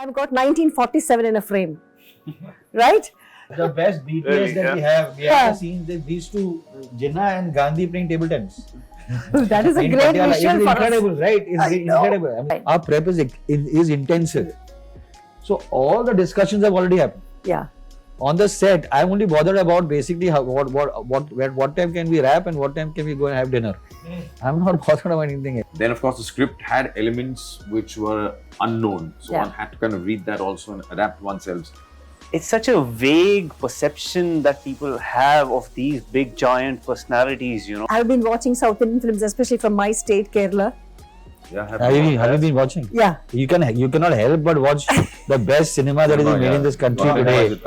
I've got 1947 in a frame, right? The best BTS Really, that we have seen these two, Jinnah and Gandhi playing table tennis. That is a In great Patiala. visual It's for incredible, us. right? It's I know. incredible. I mean, our prep is intensive. So all the discussions have already happened. Yeah. On the set, I'm only bothered about basically how, what time can we wrap and what time can we go and have dinner. I'm not bothered about anything else. Then, of course, the script had elements which were unknown. So Yeah. one had to kind of read that also and adapt oneself. It's such a vague perception that people have of these big giant personalities, I've been watching South Indian films, especially from my state, Kerala. Yeah, Have you been watching? Yeah. You cannot help but watch the best cinema that is made in this country today.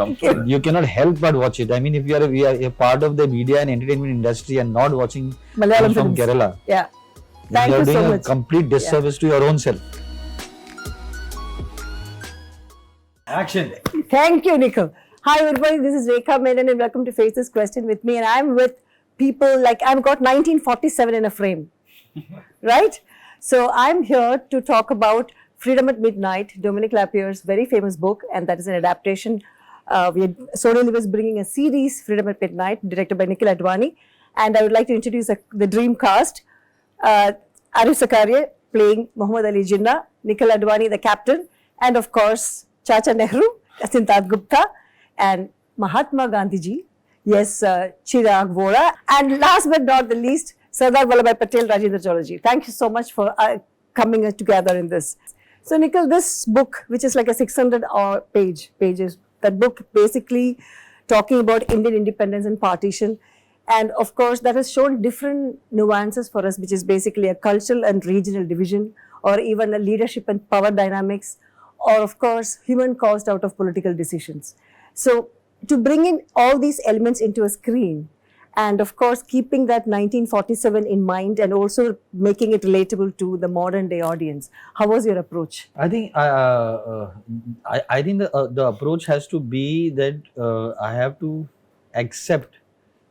You cannot help but watch it. I mean, if you are a part of the media and entertainment industry and not watching Malayalam from films. Kerala, Yeah. Thank you are you doing so a much. complete disservice to your own self. Action. Thank you, Nikhil. Hi, everybody. This is Rekha Menon, and welcome to Face This Question with me. And I'm with people like I've got 1947 in a frame, right? So I'm here to talk about Freedom at Midnight, Dominic Lapierre's very famous book, and that is an adaptation. Sony was bringing a series, Freedom at Midnight, directed by Nikhil Advani. And I would like to introduce the dream cast. Arif Zakaria playing Muhammad Ali Jinnah, Nikhil Advani, the captain, and of course, Chacha Nehru, Asintat Gupta, and Mahatma Gandhiji, yes, Chirag Vora, and last but not the least, Sardar Vallabhbhai Patel, Rajendra Chaudhary. Thank you so much for coming together in this. So, Nikhil, this book, which is like a 600 pages, that book basically talking about Indian independence and partition. And of course, that has shown different nuances for us, which is basically a cultural and regional division, or even a leadership and power dynamics, or of course, human caused out of political decisions. So, to bring in all these elements into a screen, and of course, keeping that 1947 in mind and also making it relatable to the modern day audience, how was your approach? I think I think the approach has to be that I have to accept,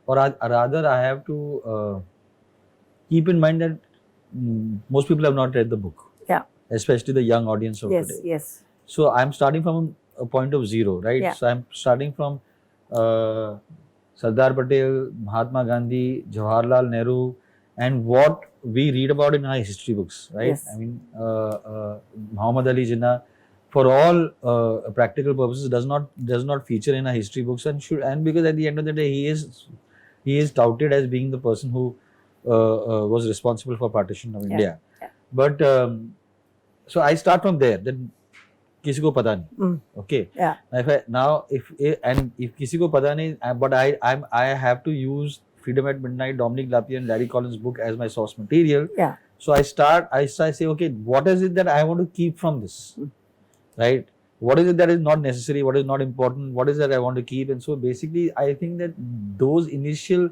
or rather I have to keep in mind that most people have not read the book. Yeah. Especially the young audience of today. Yes. So I'm starting from a point of zero, right? Yeah. So I'm starting from Sardar Patel, Mahatma Gandhi, Jawaharlal Nehru, and what we read about in our history books, right? Yes. I mean, Muhammad Ali Jinnah, for all practical purposes, does not feature in our history books, and because at the end of the day, he is touted as being the person who was responsible for partition of India. Yeah. But so I start from there. Then किसी को पता नहीं, okay. Yeah. If किसी को पता नहीं, but I have to use Freedom at Midnight, Dominic Lapierre and Larry Collins' book as my source material. Yeah. So I say, okay, what is it that I want to keep from this, right? What is it that is not necessary? What is not important? What is that I want to keep? And so basically, I think that those initial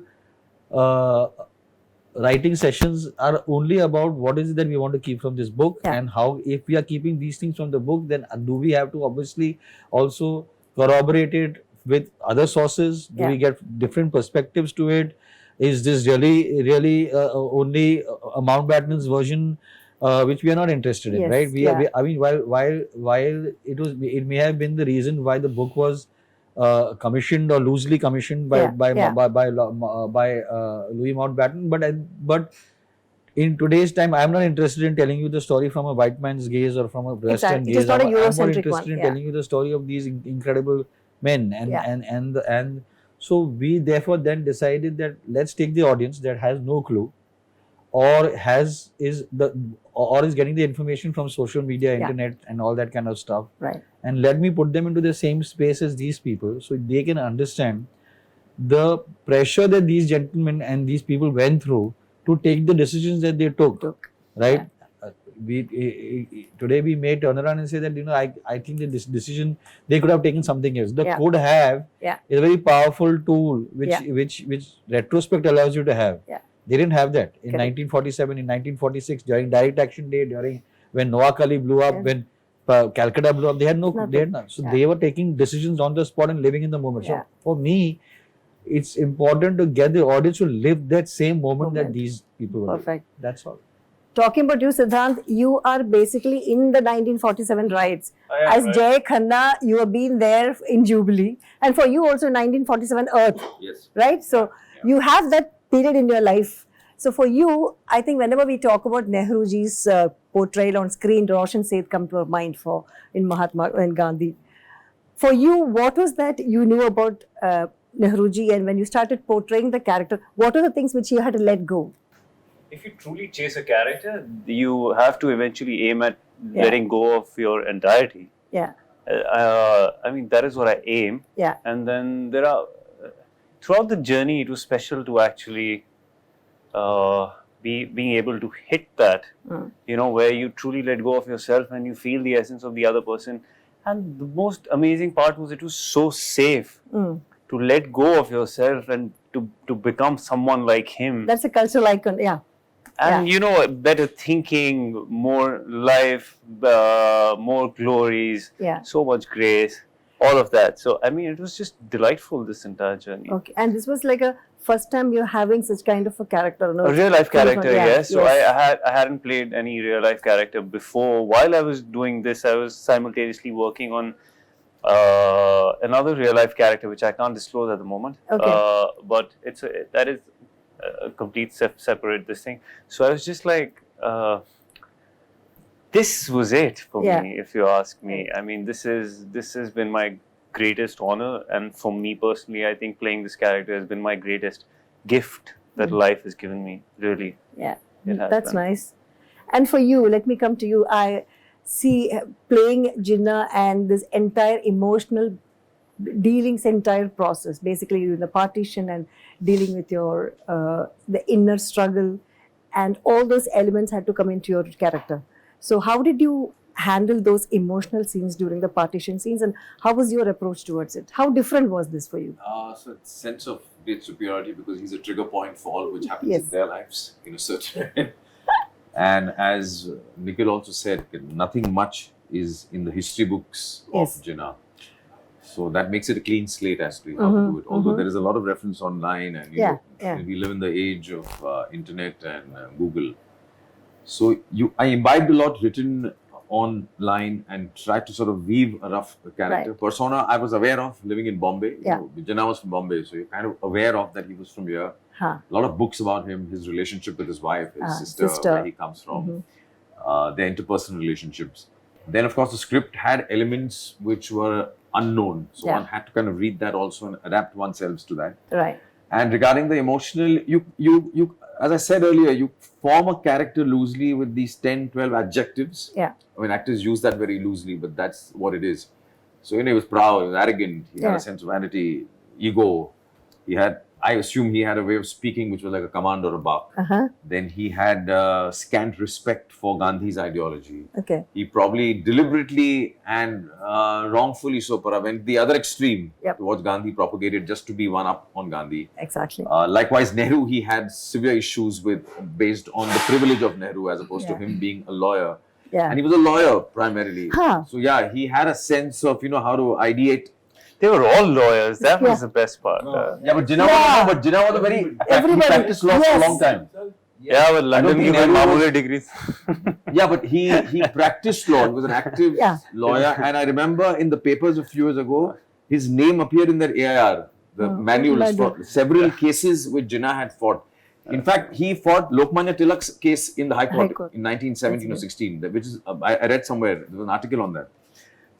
writing sessions are only about what is it that we want to keep from this book, and how, if we are keeping these things from the book, then do we have to obviously also corroborate it with other sources? Do we get different perspectives to it? Is this really only a Mountbatten's version, which we are not interested in, right? I mean, while it may have been the reason why the book was commissioned or loosely commissioned by Louis Mountbatten, but in today's time, I am not interested in telling you the story from a white man's gaze or from a Western gaze. It is not a I'm more Eurocentric interested in telling you the story of these incredible men, and so we therefore then decided that let's take the audience that has no clue, or is getting the information from social media, internet, and all that kind of stuff. Right. And let me put them into the same space as these people, so they can understand the pressure that these gentlemen and these people went through to take the decisions that they took. Right. Today we may turn around and say that I think that this decision they could have taken something else. The could have is a very powerful tool which retrospect allows you to have. Yeah. They didn't have that in 1947, in 1946, during Direct Action Day, during when Noakhali blew up, when Calcutta blew up. They had none. So they were taking decisions on the spot and living in the moment. So for me, it's important to get the audience to live that same moment that these people were. Perfect. That's all. talking about you, Siddhant, you are basically in the 1947 riots. As Jai Khanna, you have been there in Jubilee. And for you also 1947 Earth. Yes. Right? So you have that period in your life. So for you, I think whenever we talk about Nehruji's portrayal on screen, Roshan Seth come to our mind in Mahatma and Gandhi. For you, what was that you knew about Nehruji, and when you started portraying the character, what are the things which you had to let go? If you truly chase a character, you have to eventually aim at letting go of your entirety. Yeah. I mean, that is what I aim. Yeah. And then there are, throughout the journey, it was special to actually being able to hit that, you know, where you truly let go of yourself and you feel the essence of the other person. And the most amazing part was it was so safe to let go of yourself and to become someone like him. That's a cultural icon, yeah. And you know, better thinking, more life, more glories, so much grace, all of that. So, I mean, it was just delightful, this entire journey. Okay, and this was like a first time you're having such kind of a character, no? A real life character, yes. So I hadn't played any real life character before. While I was doing this, I was simultaneously working on another real life character, which I can't disclose at the moment. Okay. But that is a complete separate this thing. So I was just like, this was it for me, if you ask me. I mean, this has been my greatest honor, and for me personally, I think playing this character has been my greatest gift that life has given me. Really, that's nice. And for you, let me come to you. I see playing Jinnah and this entire emotional dealings, entire process, basically in the partition and dealing with your the inner struggle, and all those elements had to come into your character. So how did you handle those emotional scenes during the partition scenes, and how was your approach towards it? How different was this for you? So it's sense of great superiority, because he's a trigger point for all which happens in their lives in a certain way. And as Nikhil also said, nothing much is in the history books of Jinnah. So that makes it a clean slate as to how to do it. Although there is a lot of reference online, and you know, we live in the age of internet and Google. So I imbibed a lot written online and tried to sort of weave a rough character. Persona I was aware of living in Bombay. You know, Jinnah was from Bombay, so you're kind of aware of that he was from here. A lot of books about him, his relationship with his wife, his sister, where he comes from, their interpersonal relationships. Then, of course, the script had elements which were unknown. So one had to kind of read that also and adapt oneself to that. Right. And regarding the emotional, you as I said earlier, you form a character loosely with these 10, 12 adjectives. Yeah. I mean, actors use that very loosely, but that's what it is. So, you know, he was proud, he was arrogant, he had a sense of vanity, ego. I assume he had a way of speaking which was like a command or a bark. Then he had scant respect for Gandhi's ideology. Okay. He probably deliberately and wrongfully so went the other extreme towards Gandhi, propagated just to be one up on Gandhi. Exactly. Likewise, Nehru, he had severe issues with based on the privilege of Nehru as opposed to him being a lawyer. Yeah. And he was a lawyer primarily. So yeah, he had a sense of, you know, how to ideate. They were all lawyers. That was the best part. Yeah, but Jinnah was a very... He practiced law for a long time. Yeah, well, London he had Mamule degrees. Yeah, but he practiced law. He was an active lawyer. And I remember in the papers a few years ago, his name appeared in that AIR, the manuals for several cases which Jinnah had fought. In fact, he fought Lokmanya Tilak's case in the High Court in 1917 or 16, which is, I read somewhere, there was an article on that.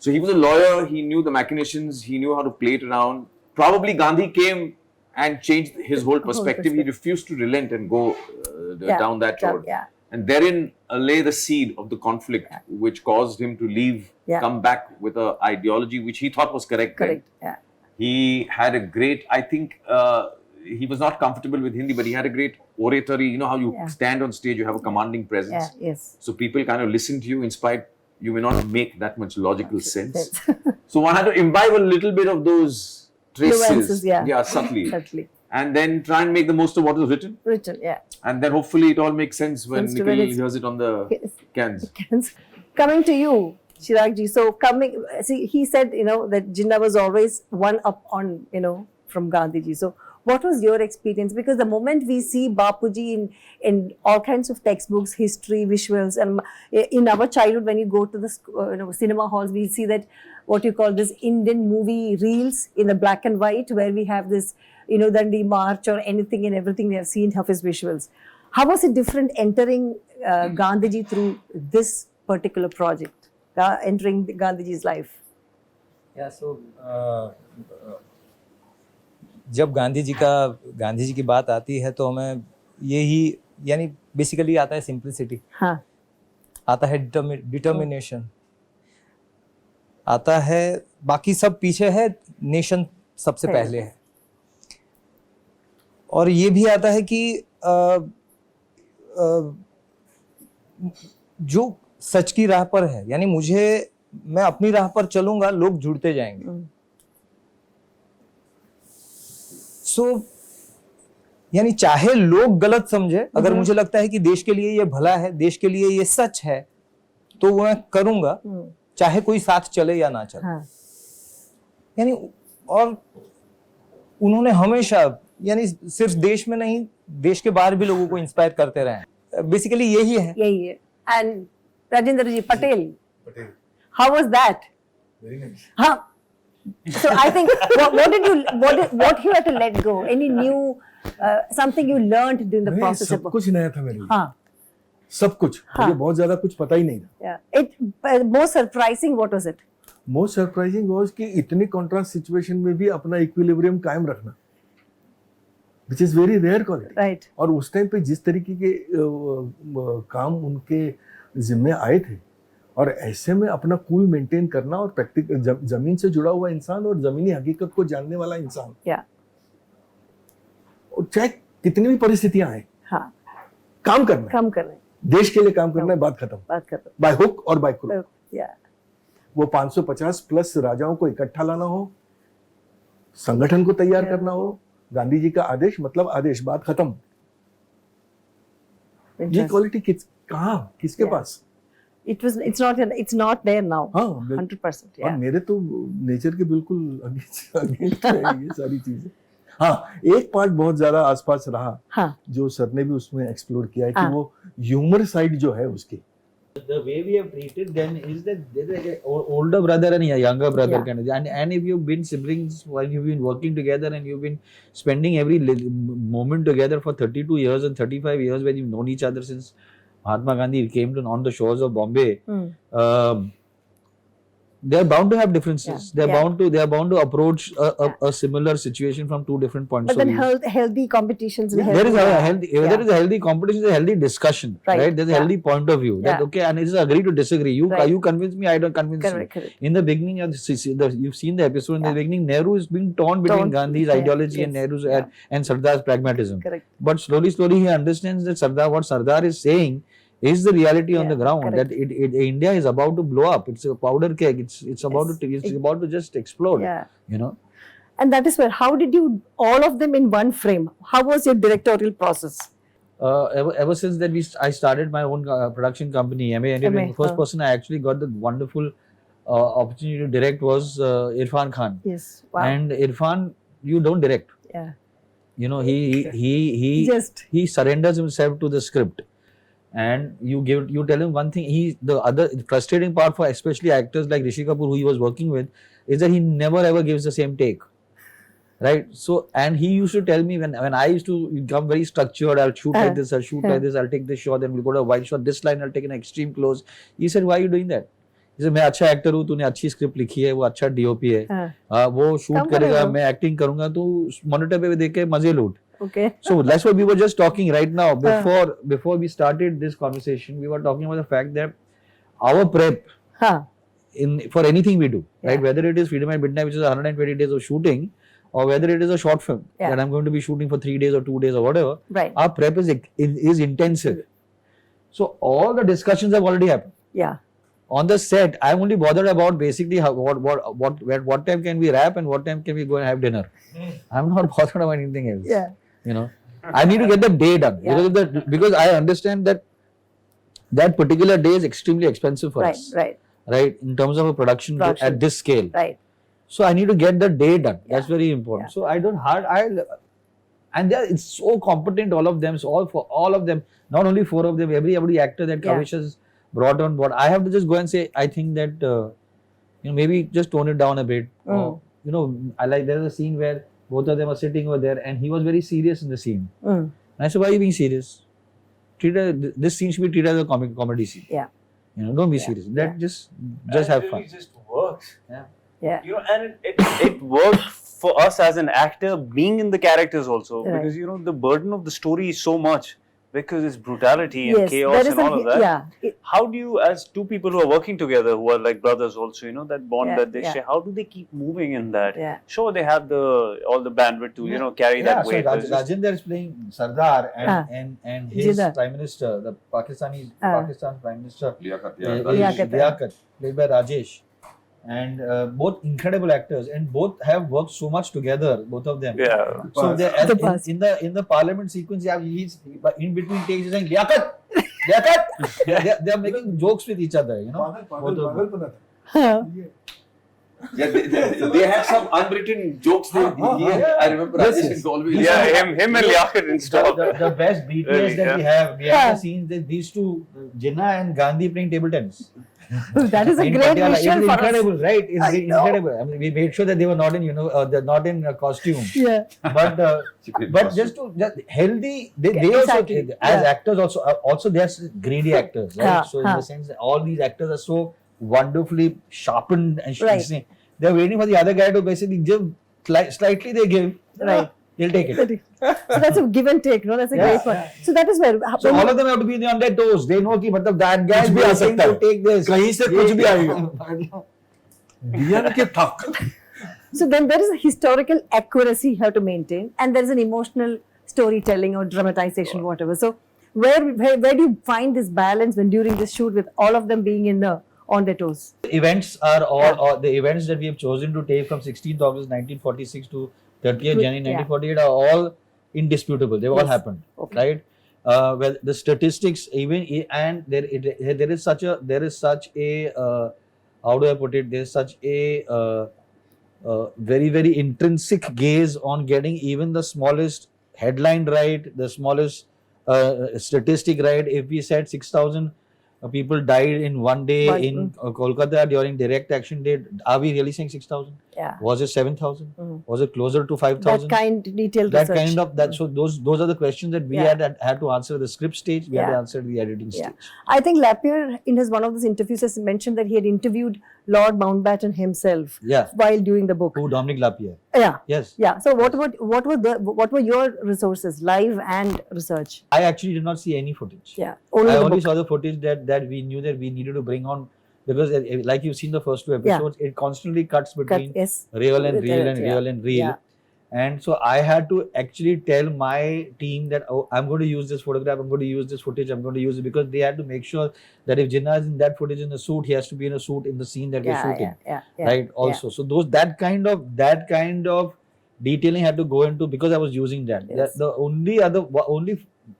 So he was a lawyer, he knew the machinations, he knew how to play it around. Probably Gandhi came and changed his whole perspective. He refused to relent and go down that road. And therein lay the seed of the conflict which caused him to leave, come back with an ideology which he thought was correct. He had a great, I think, he was not comfortable with Hindi, but he had a great oratory. You know how you stand on stage, you have a commanding presence. So people kind of listen to you in spite you may not make that much logical sense. So one had to imbibe a little bit of those traces. Subtly. And then try and make the most of what was written. And then hopefully it all makes sense when Nikhil hears it on the cans. Coming to you, Chiragji. So he said, you know, that Jinnah was always one up on, you know, from Gandhiji. So What was your experience? Because the moment we see Bapuji in all kinds of textbooks, history, visuals, and in our childhood, when you go to the cinema halls, we see that what you call this Indian movie reels in the black and white, where we have this, Dandi March or anything and everything we have seen of his visuals. How was it different entering Gandhiji through this particular project, entering Gandhiji's life? Yeah, so जब गांधी जी की बात आती है तो हमें यही यानी basically आता है सिंप्लिसिटी, हाँ, आता है डिटर्मिनेशन, आता है बाकी सब पीछे है, नेशन सबसे पहले है। और ये भी आता है कि जो सच की राह पर है, यानी मैं अपनी राह पर चलूंगा, लोग जुड़ते जाएंगे। यानी चाहे लोग गलत समझे, अगर मुझे लगता है कि देश के लिए ये भला है, देश के लिए ये सच है, तो वो मैं करूंगा, चाहे कोई साथ चले या ना चले। हाँ। यानी और उन्होंने हमेशा, यानी सिर्फ देश में नहीं, देश के बाहर भी लोगों को इंस्पायर करते रहे। बेसिकली यही है। And Rajendra ji Patel, how was that? Very nice. हाँ. So I think what you had to let go? Any new something you learned during the process? सब कुछ नया था मेरे लिए। हाँ. सब कुछ। मुझे बहुत ज्यादा कुछ पता ही नहीं था। Yeah. It most surprising. What was it? Most surprising was कि इतनी contrast situation में भी अपना equilibrium कायम रखना, which is very rare quality. Right. और उस टाइम पे जिस तरीके के काम उनके जिम्मे आए थे, और ऐसे में अपना कूल मेंटेन करना, और प्रैक्टिकल जमीन से जुड़ा हुआ इंसान और जमीनी हकीकत को जानने वाला इंसान, और चाहे कितनी भी परिस्थितियां आए, हाँ, काम करना, देश के लिए काम करना है, बात खत्म, बाय हुक और बाय क्रुक। वो 550 प्लस राजाओं को इकट्ठा लाना हो, संगठन को तैयार करना हो, गांधी जी का आदेश मतलब आदेश, बात खत्म। ये क्वालिटी किसके पास? It's not there now. 100%. और मेरे तो नेचर के बिल्कुल अगेंस्ट है ये सारी चीजें। हाँ, एक पार्ट बहुत ज्यादा आसपास रहा, हाँ, जो सर ने भी उसमें एक्सप्लोर किया है, कि वो ह्यूमर साइड जो है उसकी। The way we have treated them is that there is like an older brother and a younger brother kind of, and if you've been siblings while you've been working together and you've been spending every moment together for 32 years and 35 years, when you've known each other since Mahatma Gandhi came on the shores of Bombay, they are bound to have differences. They are bound to approach a similar situation from two different points of view. But then healthy competitions. There is a healthy competition, a healthy discussion, right? There's a healthy point of view. That okay, and it's agree to disagree. You convince me, I don't convince you. Correct. In the beginning, you've seen the episode. In the beginning, Nehru is being torn between Gandhi's ideology and Nehru's and Sardar's pragmatism. Correct. But slowly he understands that what Sardar is saying is the reality on the ground. Correct. That India is about to blow up. It's a powder keg. It's about to just explode. And that is where, how did you, all of them in one frame, how was your directorial process? Ever since that I started my own production company, the first person I actually got the wonderful opportunity to direct was Irfan Khan. Yes. Wow. And Irfan, you don't direct. Yeah. He surrenders himself to the script. And you tell him one thing. The other frustrating part for especially actors like Rishi Kapoor, who he was working with, is that he never ever gives the same take, right? So, and he used to tell me when I used to become very structured, I'll shoot like this, I'll shoot like this, I'll take this shot, then we'll go to a wide shot. This line I'll take an extreme close. He said, "Why are you doing that?" He said, "मैं अच्छा actor हूँ, तूने अच्छी script लिखी है, वो अच्छा DOP है, वो शूट करेगा, मैं एक्टिंग करूंगा, तो मॉनिटर पे देख के मजे लूट." Okay. So that's what we were just talking right now. Before we started this conversation, we were talking about the fact that our prep for anything we do, right? Whether it is Freedom at Midnight, which is 120 days of shooting, or whether it is a short film that I'm going to be shooting for 3 days or 2 days or whatever, right? Our prep is intensive. So all the discussions have already happened. Yeah. On the set, I'm only bothered about basically what time can we wrap and what time can we go and have dinner. I'm not bothered about anything else. Yeah. I need to get the day done because I understand that particular day is extremely expensive for us. Right. In terms of a production at this scale. Right. So I need to get the day done. That's very important. So and it's so competent, all of them. So all of them, not only 4 of them, every actor that Kavish has brought on board. I have to just go and say, I think that maybe just tone it down a bit. I like, there's a scene where both of them are sitting over there, and he was very serious in the scene. And I said, why are you being serious? This scene should be treated as a comedy scene. Don't be serious. That just have fun. It just works. Yeah. And it worked for us as an actor being in the characters also, because the burden of the story is so much, because it's brutality and chaos and all of that. How do you, as two people who are working together, who are like brothers also, that bond that they share, how do they keep moving in that? Sure, they have all the bandwidth to carry that weight. So Rajendra is playing Sardar, and his Prime Minister, the Pakistan Prime Minister, Liaquat, played by Rajesh. And both incredible actors, and both have worked so much together, both of them. So in the Parliament sequence, he's in between takes, he's saying Liaquat. They are making jokes with each other, both of them. They had some unwritten jokes. I remember Rajesh always. Him and Liaquat and stuff. The best BTS that we have the scenes that these two, Jinnah and Gandhi, playing table tennis. That is a great visual for us. It's incredible, right? It's incredible. I mean, we made sure that they were not in, they're not in costume. But just healthy. They also, as actors, also they are greedy actors, right? So in the sense that all these actors are so wonderfully sharpened and they're waiting for the other guy to basically give slightly. They give. Right. They'll take it. So that's a give and take, That's a great one. So that is where. So all of them have to be on their toes. They know that that guy is waiting to take this. कहीं से कुछ भी आएगा. दिया के थक. So then there is a historical accuracy you have to maintain, and there is an emotional storytelling or dramatization, whatever. So where do you find this balance when during this shoot with all of them being on their toes? Events are all the events that we have chosen to take from 16th August 1946 to 30th January 1948 are all indisputable. They've all happened, right? Well, the statistics there is such a how do I put it? There's such a very, very intrinsic gaze on getting even the smallest headline right, the smallest statistic right. If we said 6,000 people died in one day in Kolkata during direct action day, are we really saying 6,000? Was it 7,000? Was it closer to 5,000? That kind detailed research. So those are the questions that we had to answer at the script stage. We had to answer at the editing stage. I think Lapierre, in one of his interviews, has mentioned that he had interviewed Lord Mountbatten himself while doing the book. Who, Dominic Lapierre? Yes. So what were your resources, live and research? I actually did not see any footage. I only saw the footage that we knew that we needed to bring on, because like you've seen the first 2 episodes, it constantly cuts between real and real and real and real. And so I had to actually tell my team that, I'm going to use this photograph, I'm going to use this footage, I'm going to use it, because they had to make sure that if Jinnah is in that footage in a suit, he has to be in a suit in the scene that we're shooting. Right? Also. So that kind of detailing had to go into, because I was using that. The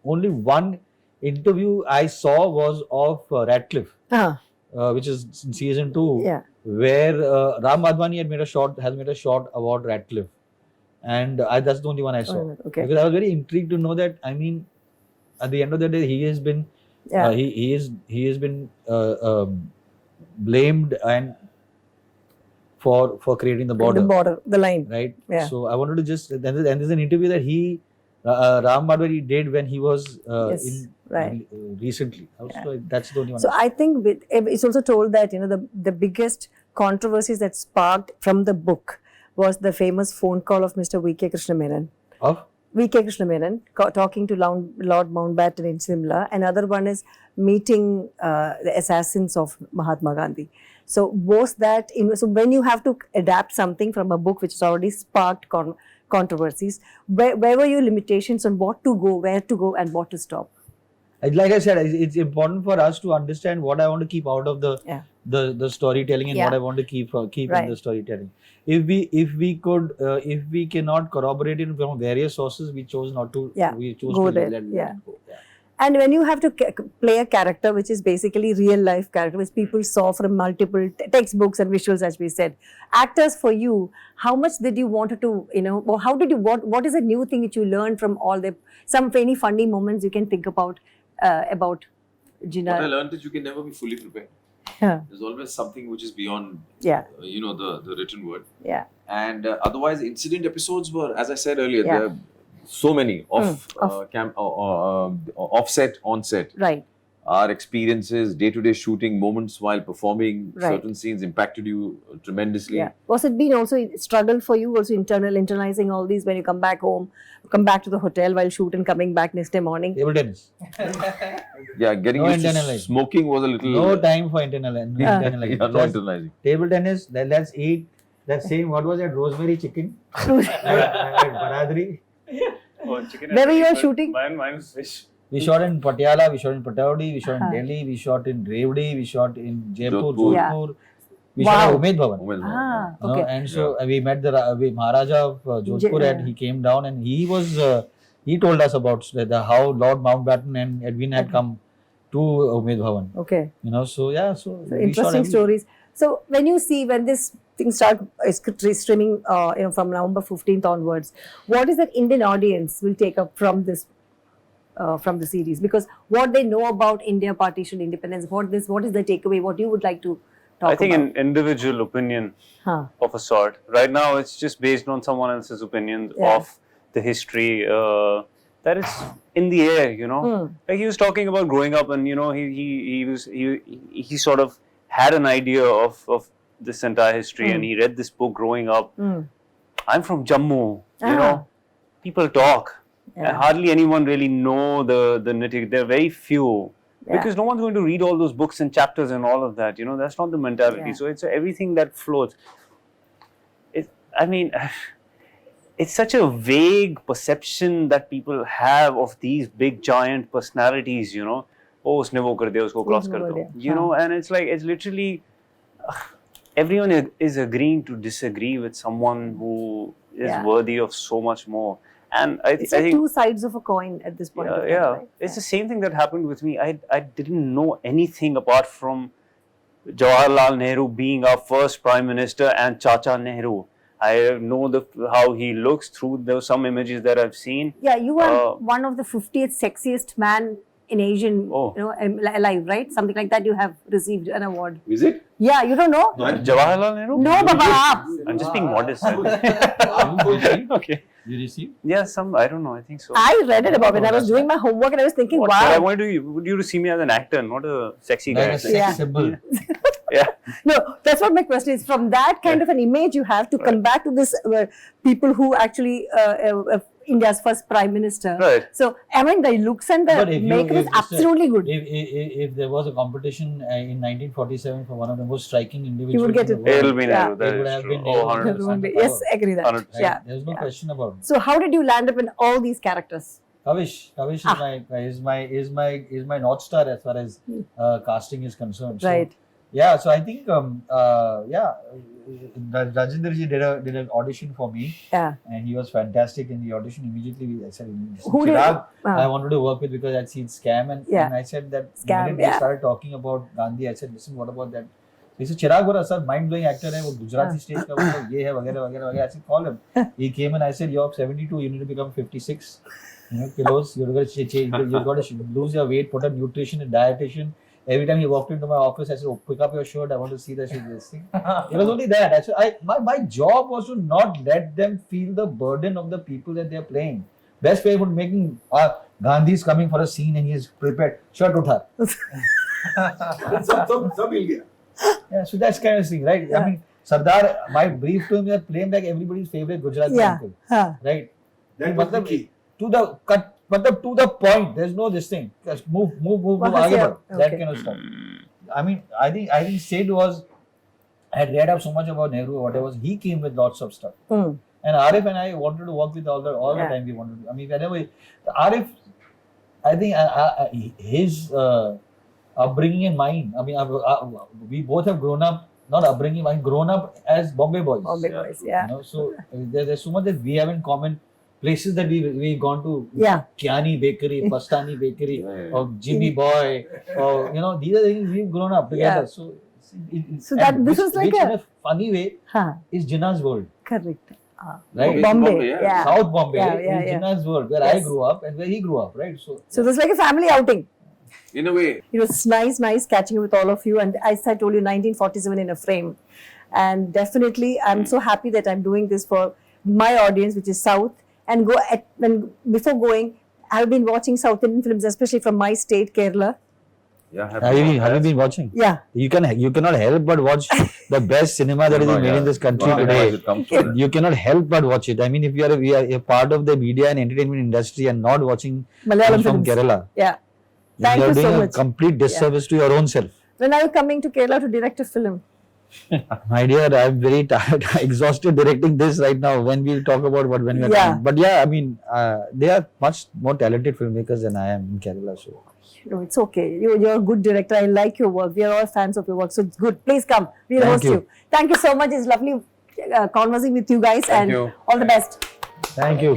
only one interview I saw was of Radcliffe, which is in season 2, where Ram Madhwani has made a shot about Radcliffe. And that's the only one I saw. Because I was very intrigued to know that, I mean, at the end of the day, he has been he has been blamed and for creating the border, the line, right? So I wanted to just, and there's an interview that Ram Madhwani did when he was recently. So that's the only one. So I think it's also told that the biggest controversies that sparked from the book was the famous phone call of Mr. V.K. Krishna Menon. Of? V.K. Krishna Menon talking to Lord Mountbatten in Simla. Another one is meeting the assassins of Mahatma Gandhi. So was that, so when you have to adapt something from a book which has already sparked controversies, where were your limitations on what to go, where to go and what to stop? Like I said, it's important for us to understand what I want to keep out of the storytelling and what I want to keep in the storytelling. If we cannot corroborate it from various sources, we chose not to. We chose to let it go. And when you have to play a character which is basically real life character, which people saw from multiple textbooks and visuals, as we said, actors for you, how much did you want to, or how did you, what is a new thing that you learned from all any funny moments you can think about Jinnah? What I learned is you can never be fully prepared. Yeah. There's always something which is beyond, Yeah. The written word. Yeah. And otherwise, incident episodes were, as I said earlier, Yeah. there are so many offset, onset. Right. Our experiences, day-to-day shooting, moments while performing, Right. certain scenes impacted you tremendously. Yeah. Was it been also a struggle for you, also internalizing all these when you come back home, come back to the hotel while shoot and coming back next day morning? Table tennis. Yeah, getting No used to internalizing. smoking was a little... No time for internalizing. Yeah, no Just internalizing. Table tennis, let's eat that same, what was that, rosemary chicken? at Baradri. Oh, chicken. Where were you shooting? Mine was fish. We shot in Patiala, we shot in Pataudi, we shot in Uh-huh. Delhi, we shot in Revdi, we shot in Jaipur, Jodhpur. Jodhpur. We Wow. shot at Umed Bhavan. Women's Ah, You know, okay. and so we met the Maharaja of Jodhpur, and he came down, and he told us about how Lord Mountbatten and Edwin had come to Umed Bhavan. Okay. So yeah, so we shot Interesting every- stories. So when you see, when this thing start streaming, from November 15th onwards, what is that Indian audience will take up from this, from the series? Because what they know about India partition, independence, what is the takeaway? What you would like to talk I think about? an individual opinion Huh. of a sort. Right now, it's just based on someone else's opinion Yeah. of the history that is in the air. Like he was talking about growing up, and he sort of had an idea of this entire history, and he read this book growing up. I'm from Jammu. People talk. Yeah. And hardly anyone really know the nitty. There are very few. Yeah. Because no one's going to read all those books and chapters and all of that. That's not the mentality. Yeah. So it's everything that floats. It's such a vague perception that people have of these big giant personalities, Oh, usne wo kar diya, usko cross kar do. And it's like, it's literally, everyone is agreeing to disagree with someone who is Yeah. worthy of so much more. And I It's think like two sides of a coin at this point. of time, right? It's the same thing that happened with me. I didn't know anything apart from Jawaharlal Nehru being our first Prime Minister and Chacha Nehru. I know how he looks through some images that I've seen. Yeah, you are one of the 50th sexiest man in Asian, alive, right? Something like that. You have received an award. Is it? Yeah, you don't know? Jawaharlal Nehru? No, Baba. I'm just being modest. Okay. You received? Yeah, I don't know. I think so. I read it about when I was doing my homework and I was thinking, But I wow. wanted you to see me as an actor, not a sexy guy. Like a sex Yeah. symbol. Yeah. No, that's what my question is. From that kind of an image you have to come back to this people who actually India's first Prime Minister. Right. So, I mean, the looks and the But if makeup is absolutely good. If there was a competition in 1947 for one of the most striking individuals, You would get in it. the world, It'll be Yeah. Nehru. That It would is have true. been Oh, Nehru. 100%. Yes, agree that. 100%. Yeah. There's no question about it. So, how did you land up in all these characters? Kavish is my north star as far as casting is concerned. So, Right. yeah, so I think Rajendra ji did an audition for me, Yeah. and he was fantastic in the audition. Immediately, I said, Who did- Chirag, Ah. I wanted to work with because I'd seen Scam, and I said that Scam, when they yeah. started talking about Gandhi, I said, listen, what about that? He said, Chirag was a mind blowing actor है, वो Gujarati stage का वो ये है वगैरह वगैरह वगैरह. I said, call him. He came and I said, you're 72, you need to become 56 kilos. You've got to change. You've got to lose your weight, put a nutrition and dietitian. Every time he walked into my office, I said, oh, pick up your shirt. I want to see this thing. It was only that. I said, my job was to not let them feel the burden of the people that they're playing. Best way of making Gandhi is coming for a scene and he's prepared. Shirt utha. सब मिल गया. Yeah, so that's kind of thing, right? Yeah. I mean, Sardar, my brief to him is play him like everybody's favorite Gujarati Yeah. uncle, Huh. right? That was the key. To the cut, but to the point. There's no this thing. Just move, आगे बढ़. That Okay. kind of stuff. I mean, I think Sid had read up so much about Nehru or whatever. He came with lots of stuff. Mm. And Arif and I wanted to work with all the Yeah. time we wanted to. I mean, whenever Arif, I think his upbringing and mine. I mean, we both have grown up. Not upbringing, grown up as Bombay boys. Bombay boys, yeah. So there's so much that we have in common. places that we've gone to. Yeah. Kiani Bakery, Pastani Bakery, Yeah. or Jimmy Boy, or these are things we've grown up together. Yeah. So that this was like which a- in a funny way is Jinnah's world, Correct. right? Bombay. yeah. Yeah. South Bombay Yeah. is Jinnah's world, where I Yes. grew up and where he grew up, right? So it was like a family outing. In a way, It was nice catching up with all of you. And as I told you, 1947 in a frame. And definitely, I'm so happy that I'm doing this for my audience, which is South. And before going, I've been watching South Indian films, especially from my state, Kerala. yeah. Have you been watching? Yeah. You cannot help but watch the best cinema that is being made in this country today. You cannot help but watch it. I mean, if we are a part of the media and entertainment industry and not watching Malayalam films from films. Kerala, Yeah. Thank you you are doing so a much. complete disservice to your own self. When are you coming to Kerala to direct a film? My dear, I'm very tired, exhausted directing this right now. When we talk about when we are Yeah. coming. But yeah, I mean, they are much more talented filmmakers than I am in Kerala. So No, it's okay. You're a good director. I like your work. We are all fans of your work. So it's good. Please come. We'll Thank host you. you. Thank you so much. It's lovely conversing with you guys. Thank and you. all the best. thank you.